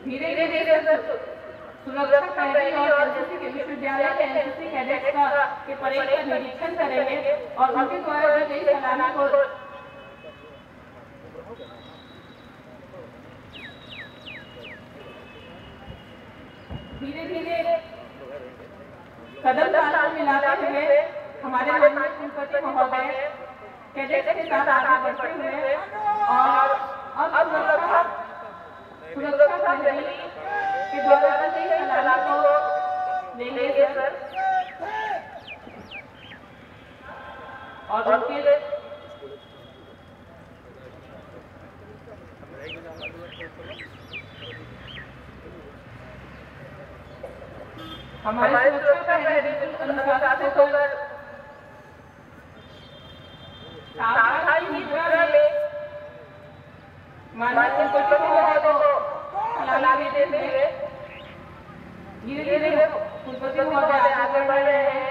धीरे धीरे सुरक्षा प्रहरी और एनसीसी के विश्वविद्यालय के एनसीसी कैडेट्स के परेड का निरीक्षण करेंगे और उनके द्वारा दी गई सलामी को धीरे धीरे कदम ताल मिलाते हुए हमारे माननीय कुलपति महोदय कैडेट्स के साथ आगे बढ़ते हुए और अब सुरक्षा प्रहरी के द्वारा दी गई सलामी को देंगे सर और उनके हमारे सुरक्षा प्रहरी अनुशासित होकर सावधानी मुद्रा में माननीय कुलपति महोदय को सलामी देते हुए धीरे धीरे कुलपति महोदय आगे बढ़ रहे हैं।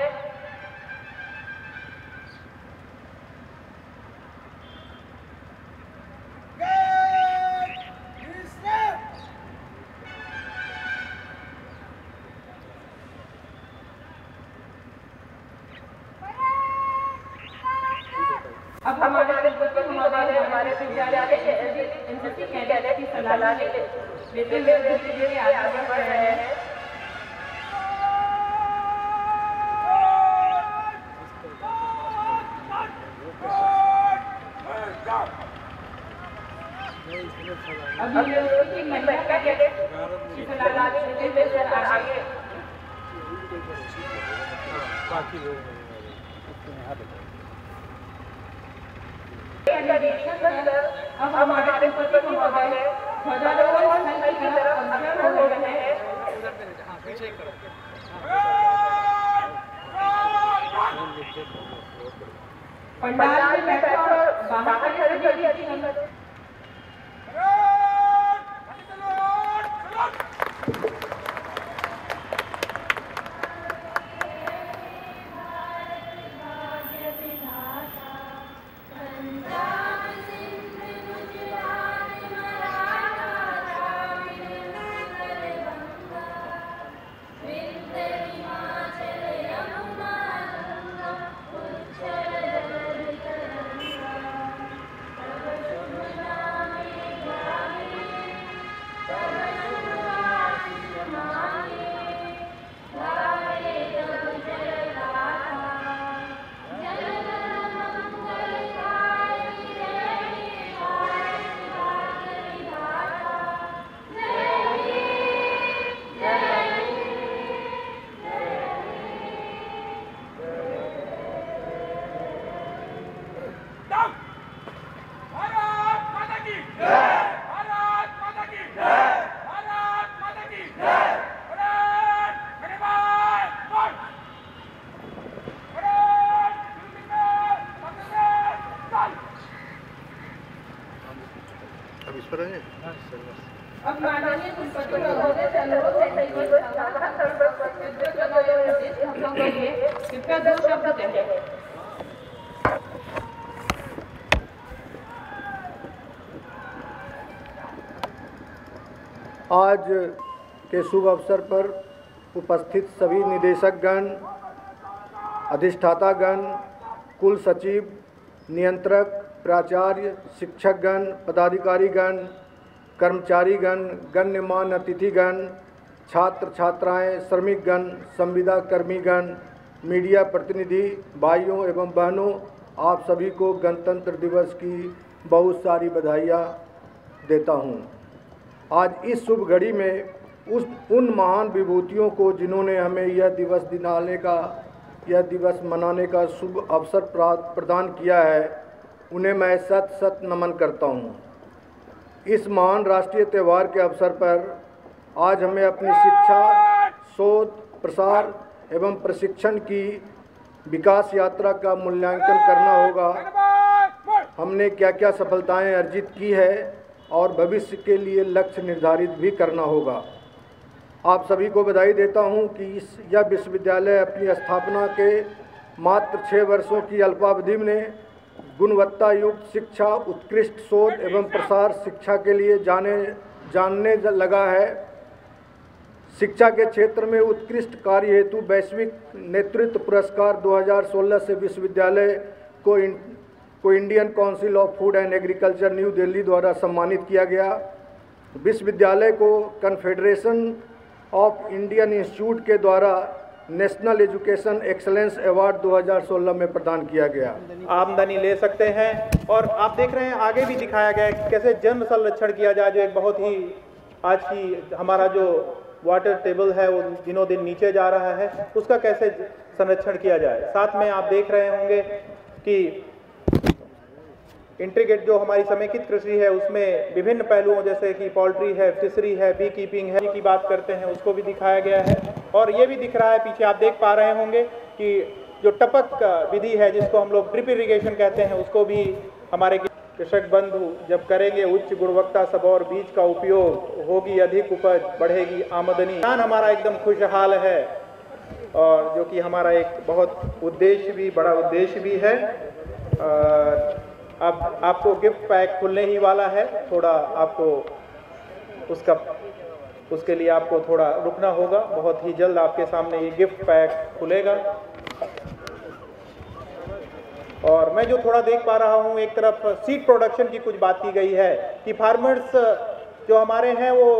अब हमारे कुलपति महोदय हमारे विद्यालय के एनसीसी कैडेट्स की सलामी लेते हुए धीरे धीरे आगे बढ़ रहे हैं। अभी एनसीसी महिला कैडेट की सलामी लेते हुए सर आगे अब हमारे कुलपति महोदय ध्वजारोहण स्थल की तरफ अग्रसर हो रहे हैं। पंडाल में बैठे और बाहर के सभी अधिकारी अब माननीय कुलपति महोदय से अनुरोध है कि हम लोग कृपया 2 शब्द कहें। आज के शुभ अवसर पर उपस्थित सभी निदेशकगण, अधिष्ठातागण, कुल सचिव, नियंत्रक, प्राचार्य, शिक्षकगण, पदाधिकारीगण, कर्मचारीगण, गण्यमान्य अतिथिगण, छात्र छात्राएं, श्रमिकगण, संविदा कर्मीगण, मीडिया प्रतिनिधि, भाइयों एवं बहनों, आप सभी को गणतंत्र दिवस की बहुत सारी बधाइयाँ देता हूँ। आज इस शुभ घड़ी में उन महान विभूतियों को जिन्होंने हमें यह दिवस मनाने का शुभ अवसर प्रदान किया है, उन्हें मैं सत सत नमन करता हूँ। इस महान राष्ट्रीय त्यौहार के अवसर पर आज हमें अपनी शिक्षा, शोध, प्रसार एवं प्रशिक्षण की विकास यात्रा का मूल्यांकन करना होगा। हमने क्या क्या सफलताएं अर्जित की है और भविष्य के लिए लक्ष्य निर्धारित भी करना होगा। आप सभी को बधाई देता हूं कि यह विश्वविद्यालय अपनी स्थापना के मात्र 6 वर्षों की अल्पावधि में गुणवत्ता युक्त शिक्षा, उत्कृष्ट शोध एवं प्रसार शिक्षा के लिए जानने लगा है। शिक्षा के क्षेत्र में उत्कृष्ट कार्य हेतु वैश्विक नेतृत्व पुरस्कार 2016 से विश्वविद्यालय को Indian council of food and agriculture new Delhi द्वारा सम्मानित किया गया। विश्वविद्यालय को कन्फेडरेशन ऑफ इंडियन इंस्टीट्यूट के द्वारा नेशनल एजुकेशन एक्सलेंस अवार्ड 2016 में प्रदान किया गया। आमदनी ले सकते हैं। और आप देख रहे हैं आगे भी दिखाया गया है कि कैसे जन संरक्षण किया जाए, जो एक बहुत ही आज की हमारा जो वाटर टेबल है वो दिनों दिन नीचे जा रहा है, उसका कैसे संरक्षण किया जाए। साथ में आप देख रहे होंगे कि इंटीग्रेट जो हमारी समेकित कृषि है उसमें विभिन्न पहलुओं जैसे कि पोल्ट्री है, फिशरी है, बी कीपिंग है की बात करते हैं, उसको भी दिखाया गया है। और ये भी दिख रहा है पीछे आप देख पा रहे होंगे कि जो टपक विधि है जिसको हम लोग ड्रिप इरिगेशन कहते हैं, उसको भी हमारे कृषक बंधु जब करेंगे उच्च गुणवत्ता सबौर बीज का उपयोग, होगी अधिक उपज, बढ़ेगी आमदनी। किसान हमारा एकदम खुशहाल है और जो कि हमारा एक बहुत उद्देश्य भी, बड़ा उद्देश्य भी है। अब आपको गिफ्ट पैक खुलने ही वाला है, थोड़ा आपको उसके लिए आपको थोड़ा रुकना होगा। बहुत ही जल्द आपके सामने ये गिफ्ट पैक खुलेगा। और मैं जो थोड़ा देख पा रहा हूँ, एक तरफ सीड प्रोडक्शन की कुछ बात की गई है कि फार्मर्स जो हमारे हैं वो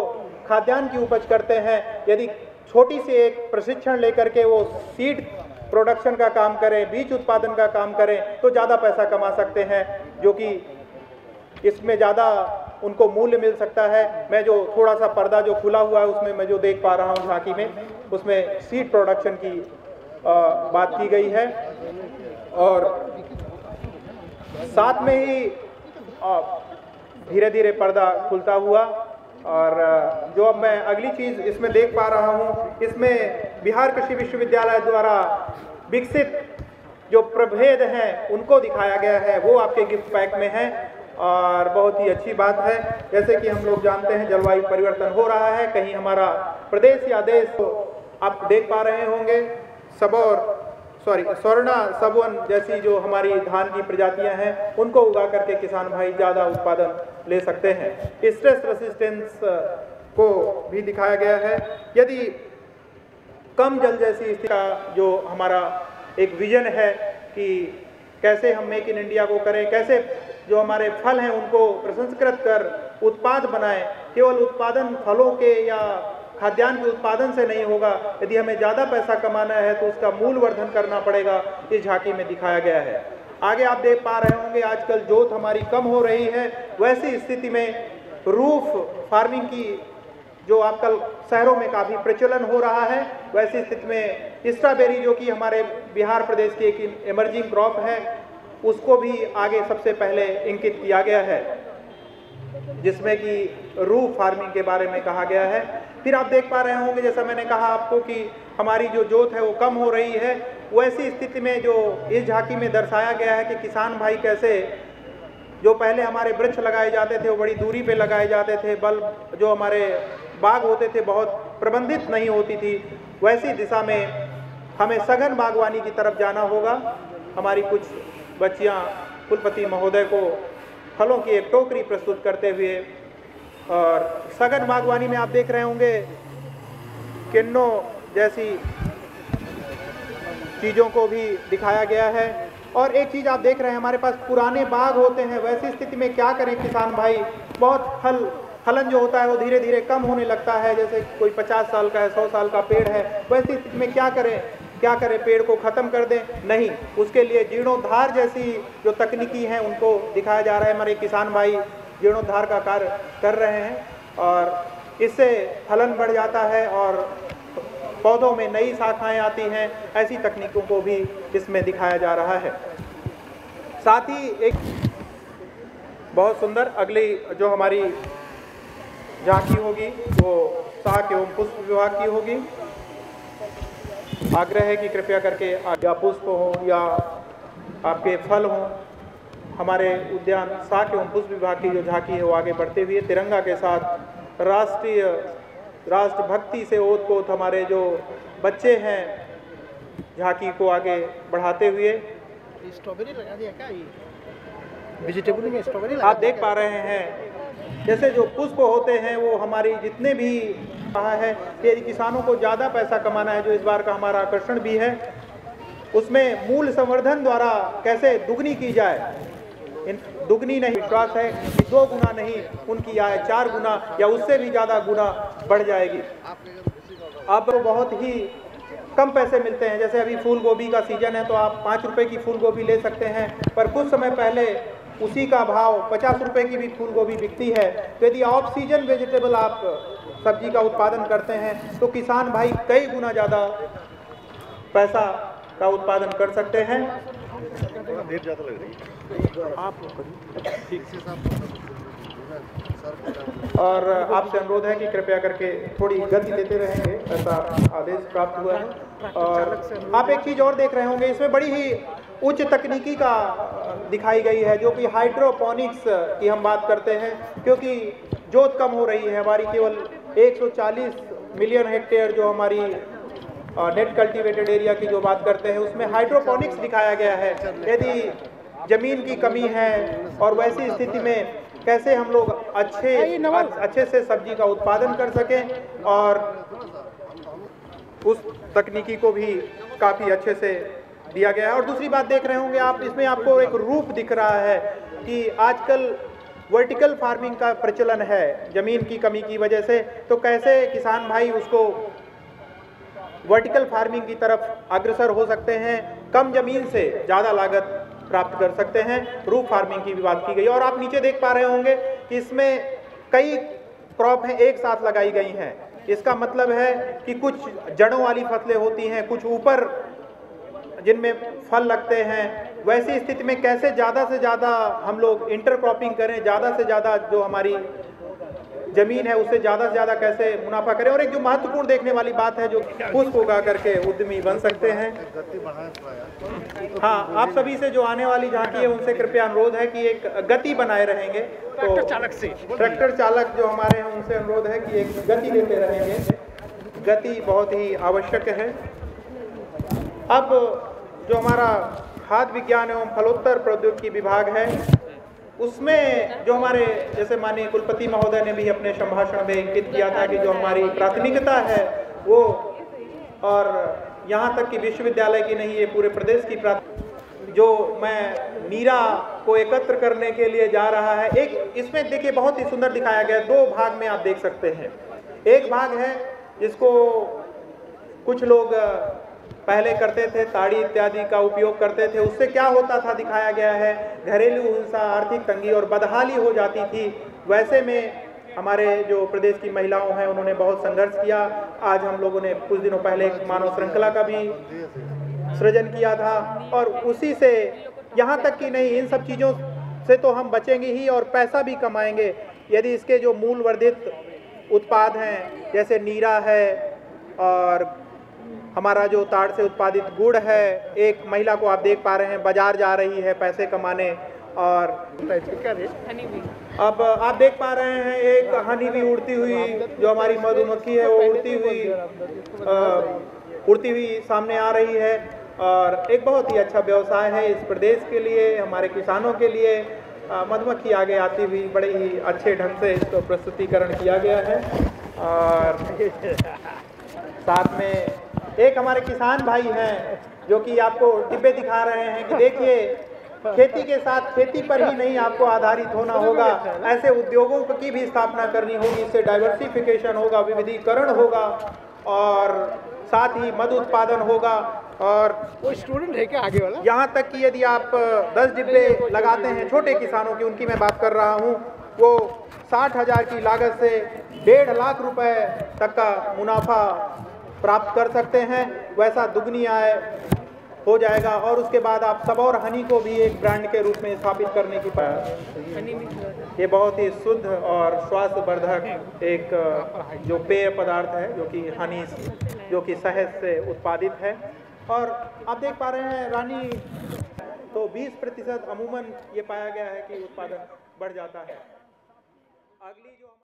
खाद्यान्न की उपज करते हैं। यदि छोटी सी एक प्रशिक्षण लेकर के वो सीड प्रोडक्शन का काम करें, बीज उत्पादन का काम करें तो ज़्यादा पैसा कमा सकते हैं, जो कि इसमें ज़्यादा उनको मूल्य मिल सकता है। मैं जो थोड़ा सा पर्दा जो खुला हुआ है उसमें मैं जो देख पा रहा हूँ झांकी में, उसमें सीड प्रोडक्शन की बात की गई है। और साथ में ही धीरे धीरे पर्दा खुलता हुआ। और जो अब मैं अगली चीज़ इसमें देख पा रहा हूँ, इसमें बिहार कृषि विश्वविद्यालय द्वारा विकसित जो प्रभेद हैं उनको दिखाया गया है, वो आपके गिफ्ट पैक में है। और बहुत ही अच्छी बात है, जैसे कि हम लोग जानते हैं जलवायु परिवर्तन हो रहा है, कहीं हमारा प्रदेश या देश को आप देख पा रहे होंगे स्वर्णा सबवन जैसी जो हमारी धान की प्रजातियां हैं उनको उगा करके किसान भाई ज़्यादा उत्पादन ले सकते हैं। स्ट्रेस रेसिस्टेंस को भी दिखाया गया है। यदि कम जल जैसी स्थिति का जो हमारा एक विजन है कि कैसे हम मेक इन इंडिया को करें, कैसे जो हमारे फल हैं उनको प्रसंस्कृत कर उत्पाद बनाएं। केवल उत्पादन फलों के या खाद्यान्न के उत्पादन से नहीं होगा, यदि हमें ज़्यादा पैसा कमाना है तो उसका मूल वर्धन करना पड़ेगा। इस झांकी में दिखाया गया है। आगे आप देख पा रहे होंगे आजकल जोत हमारी कम हो रही है, वैसी स्थिति में रूफ फार्मिंग की जो आजकल शहरों में काफ़ी प्रचलन हो रहा है, वैसी स्थिति में स्ट्रॉबेरी जो कि हमारे बिहार प्रदेश की एक इमर्जिंग क्रॉप है, उसको भी आगे सबसे पहले इंकित किया गया है, जिसमें कि रूफ फार्मिंग के बारे में कहा गया है। फिर आप देख पा रहे होंगे, जैसा मैंने कहा आपको कि हमारी जो जोत है वो कम हो रही है, वैसी स्थिति में जो इस झांकी में दर्शाया गया है कि किसान भाई कैसे जो पहले हमारे वृक्ष लगाए जाते थे वो बड़ी दूरी पे लगाए जाते थे, बल्ब जो हमारे बाग होते थे बहुत प्रबंधित नहीं होती थी, वैसी दिशा में हमें सघन बागवानी की तरफ जाना होगा। हमारी कुछ बच्चियां कुलपति महोदय को फलों की एक टोकरी प्रस्तुत करते हुए, और सघन बागवानी में आप देख रहे होंगे किन्नों जैसी चीज़ों को भी दिखाया गया है। और एक चीज़ आप देख रहे हैं, हमारे पास पुराने बाग होते हैं, वैसी स्थिति में क्या करें किसान भाई, बहुत फलन जो होता है वो धीरे धीरे कम होने लगता है। जैसे कोई 50 साल का है, 100 साल का पेड़ है, वैसी स्थिति में क्या करें, पेड़ को ख़त्म कर दें? नहीं, उसके लिए जीर्णोद्धार जैसी जो तकनीकी हैं उनको दिखाया जा रहा है। हमारे किसान भाई जीर्णोद्धार का कार्य कर रहे हैं और इससे फलन बढ़ जाता है और पौधों में नई शाखाएं आती हैं। ऐसी तकनीकों को भी इसमें दिखाया जा रहा है। साथ ही एक बहुत सुंदर अगली जो हमारी झांकी होगी वो शाक एवं पुष्प विभाग की होगी। आग्रह है कि कृपया करके या पुष्प हो या आपके फल हों, हमारे उद्यान शाक एवं पुष्प विभाग की जो झांकी है वो आगे बढ़ते हुए तिरंगा के साथ राष्ट्रभक्ति से ओत-पोत हमारे जो बच्चे हैं झांकी को आगे बढ़ाते हुए। स्ट्रॉबेरी लगा दिया क्या? ये वेजिटेबल में स्ट्रॉबेरी आप देख पा रहे हैं जैसे जो पुष्प होते हैं वो हमारी जितने भी कहा है कि किसानों को ज़्यादा पैसा कमाना है, जो इस बार का हमारा आकर्षण भी है, उसमें मूल संवर्धन द्वारा कैसे दुगनी की जाए। दुगनी नहीं, विश्वास है कि 2 गुना नहीं, उनकी आय 4 गुना या उससे भी ज़्यादा गुना बढ़ जाएगी। अब तो बहुत ही कम पैसे मिलते हैं, जैसे अभी फूल गोभी का सीजन है तो आप 5 रुपए की फूल गोभी ले सकते हैं, पर कुछ समय पहले उसी का भाव 50 रुपए की भी फूल गोभी बिकती है। तो यदि ऑफ सीजन वेजिटेबल आप सब्जी का उत्पादन करते हैं तो किसान भाई कई गुना ज़्यादा पैसा का उत्पादन कर सकते हैं। देर ज़्यादा लग रही है आप ठीक से और आपसे अनुरोध है कि कृपया करके थोड़ी गति देते रहेंगे, ऐसा आदेश प्राप्त हुआ है। और आप एक चीज़ और देख रहे होंगे, इसमें बड़ी ही उच्च तकनीकी का दिखाई गई है, जो कि हाइड्रोपोनिक्स की हम बात करते हैं, क्योंकि जोत कम हो रही है हमारी। केवल 140 मिलियन हेक्टेयर जो हमारी नेट कल्टीवेटेड एरिया की जो बात करते हैं, उसमें हाइड्रोपोनिक्स दिखाया गया है। यदि ज़मीन की कमी है और वैसी स्थिति में कैसे हम लोग अच्छे से सब्जी का उत्पादन कर सकें, और उस तकनीकी को भी काफ़ी अच्छे से दिया गया है। और दूसरी बात देख रहे होंगे आप, इसमें आपको एक रूप दिख रहा है कि आजकल वर्टिकल फार्मिंग का प्रचलन है ज़मीन की कमी की वजह से, तो कैसे किसान भाई उसको वर्टिकल फार्मिंग की तरफ अग्रसर हो सकते हैं, कम ज़मीन से ज़्यादा लागत प्राप्त कर सकते हैं। रूफ फार्मिंग की भी बात की गई। और आप नीचे देख पा रहे होंगे कि इसमें कई क्रॉप हैं एक साथ लगाई गई हैं। इसका मतलब है कि कुछ जड़ों वाली फसलें होती हैं, कुछ ऊपर जिनमें फल लगते हैं। वैसी स्थिति में कैसे ज़्यादा से ज़्यादा हम लोग इंटरक्रॉपिंग करें, ज़्यादा से ज़्यादा जो हमारी ज़मीन है उससे ज़्यादा से ज़्यादा कैसे मुनाफा करें। और एक जो महत्वपूर्ण देखने वाली बात है, जो पुष्प उगा करके उद्यमी बन सकते हैं। हाँ, आप सभी से जो आने वाली झांकी है उनसे कृपया अनुरोध है कि एक गति बनाए रहेंगे। तो ट्रैक्टर चालक जो हमारे हैं उनसे अनुरोध है कि एक गति देते रहेंगे। गति बहुत ही आवश्यक है। अब जो हमारा खाद्य विज्ञान एवं फलोत्तर प्रौद्योगिकी विभाग है, उसमें जो हमारे जैसे माननीय कुलपति महोदय ने भी अपने संभाषण में इंगित किया था कि जो हमारी प्राथमिकता है वो, और यहाँ तक कि विश्वविद्यालय की नहीं, ये पूरे प्रदेश की जो मैं नीरा को एकत्र करने के लिए जा रहा है। एक इसमें देखिए बहुत ही सुंदर दिखाया गया, 2 भाग में आप देख सकते हैं। एक भाग है जिसको कुछ लोग पहले करते थे, ताड़ी इत्यादि का उपयोग करते थे, उससे क्या होता था दिखाया गया है, घरेलू हिंसा, आर्थिक तंगी और बदहाली हो जाती थी। वैसे में हमारे जो प्रदेश की महिलाओं हैं उन्होंने बहुत संघर्ष किया। आज हम लोगों ने कुछ दिनों पहले एक मानव श्रृंखला का भी सृजन किया था, और उसी से यहाँ तक कि नहीं, इन सब चीज़ों से तो हम बचेंगे ही और पैसा भी कमाएंगे यदि इसके जो मूल वर्धित उत्पाद हैं जैसे नीरा है और हमारा जो ताड़ से उत्पादित गुड़ है। एक महिला को आप देख पा रहे हैं बाजार जा रही है पैसे कमाने, और अब आप देख पा रहे हैं एक हनी भी उड़ती हुई, जो हमारी मधुमक्खी है वो उड़ती हुई सामने आ रही है। और एक बहुत ही अच्छा व्यवसाय है इस प्रदेश के लिए, हमारे किसानों के लिए। मधुमक्खी आगे आती हुई बड़े ही अच्छे ढंग से इसको प्रस्तुतिकरण किया गया है। और साथ में एक हमारे किसान भाई हैं जो कि आपको डिब्बे दिखा रहे हैं कि देखिए, खेती के साथ खेती पर ही नहीं आपको आधारित होना होगा, ऐसे उद्योगों की भी स्थापना करनी होगी। इससे डाइवर्सिफिकेशन होगा, विविधीकरण होगा, और साथ ही मधु उत्पादन होगा। और वो स्टूडेंट है क्या आगे वाला? यहाँ तक कि यदि आप 10 डिब्बे लगाते हैं छोटे किसानों की, उनकी मैं बात कर रहा हूँ, वो 60,000 की लागत से 1.5 लाख रुपए तक का मुनाफा प्राप्त कर सकते हैं। वैसा दुगनी आय हो जाएगा। और उसके बाद आप सबौर हनी को भी एक ब्रांड के रूप में स्थापित करने की ये बहुत ही शुद्ध और स्वास्थ्यवर्धक एक जो पेय पदार्थ है, जो कि हनी, जो कि शहद से उत्पादित है। और आप देख पा रहे हैं रानी, तो 20% अमूमन ये पाया गया है कि उत्पादन बढ़ जाता है। अगली जो